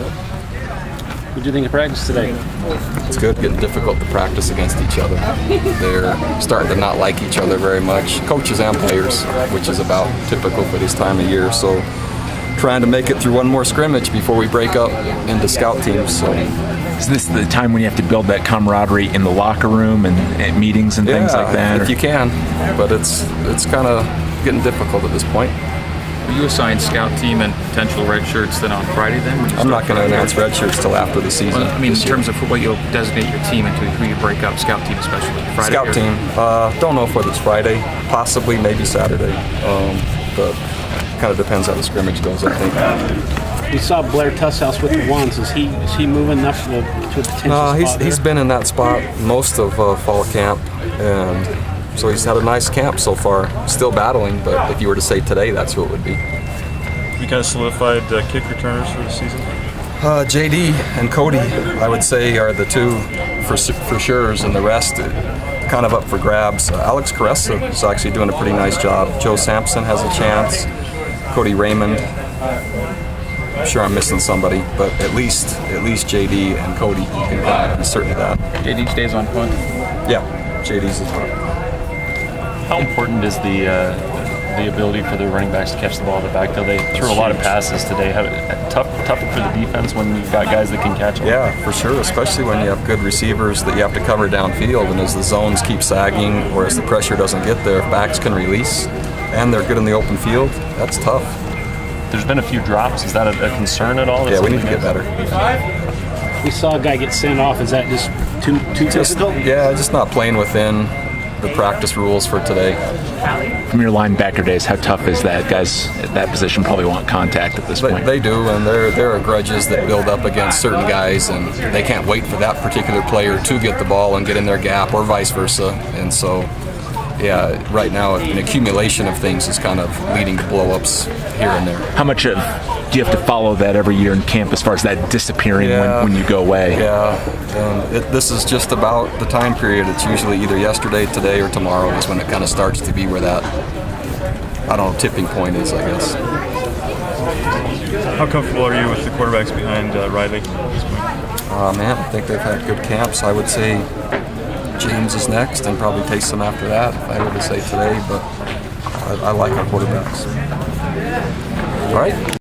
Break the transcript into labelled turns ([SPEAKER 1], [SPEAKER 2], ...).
[SPEAKER 1] What do you think of practice today?
[SPEAKER 2] It's good, getting difficult to practice against each other. They're starting to not like each other very much, coaches and players, which is about typical for this time of year. So trying to make it through one more scrimmage before we break up into scout teams. So
[SPEAKER 3] is this the time when you have to build that camaraderie in the locker room and at meetings and things like that?
[SPEAKER 2] If you can, but it's kind of getting difficult at this point.
[SPEAKER 4] Were you assigned scout team and potential red shirts then on Friday then?
[SPEAKER 2] I'm not going to announce red shirts till after the season.
[SPEAKER 4] Well, I mean, in terms of what you'll designate your team into, who you break up, scout team especially. Friday
[SPEAKER 2] scout team, don't know if whether it's Friday, possibly, maybe Saturday. But kind of depends how the scrimmage goes, I think.
[SPEAKER 1] We saw Blair Tusshouse with the ones. Is he moving up to a potential spot
[SPEAKER 2] he's been in that spot most of fall camp, and so he's had a nice camp so far. Still battling, but if you were to say today, that's who it would be.
[SPEAKER 5] You kind of solidified kick returners for the season?
[SPEAKER 2] JD and Cody, I would say, are the two for sure's, and the rest kind of up for grabs. Alex Caressa is actually doing a pretty nice job. Joe Sampson has a chance. Cody Raymond. I'm sure I'm missing somebody, but at least JD and Cody, you can kind of be certain of that.
[SPEAKER 4] JD stays on punt.
[SPEAKER 2] Yeah, JD's the top.
[SPEAKER 6] How important is the ability for the running backs to catch the ball in the backfield? They threw a lot of passes today. Tough for the defense when you've got guys that can catch them.
[SPEAKER 2] Yeah, for sure, especially when you have good receivers that you have to cover downfield, and as the zones keep sagging or as the pressure doesn't get there, if backs can release and they're good in the open field, that's tough.
[SPEAKER 6] There's been a few drops. Is that a concern at all?
[SPEAKER 2] Yeah, we need to get better.
[SPEAKER 1] We saw a guy get sent off. Is that just too difficult?
[SPEAKER 2] Yeah, just not playing within the practice rules for today.
[SPEAKER 3] From your linebacker days, how tough is that? Guys at that position probably want contact at this point.
[SPEAKER 2] They do, and there are grudges that build up against certain guys, and they can't wait for that particular player to get the ball and get in their gap, or vice versa. And so, yeah, right now an accumulation of things is kind of leading to blow-ups here and there.
[SPEAKER 3] How much do you have to follow that every year in camp as far as that disappearing when you go away?
[SPEAKER 2] Yeah, and this is just about the time period. It's usually either yesterday, today, or tomorrow is when it kind of starts to be where that, I don't know, tipping point is, I guess.
[SPEAKER 5] How comfortable are you with the quarterbacks behind Riley at this point?
[SPEAKER 2] Man, I think they've had good camps. I would say James is next, and probably Taysom after that, if I were to say today, but I like our quarterbacks. All right.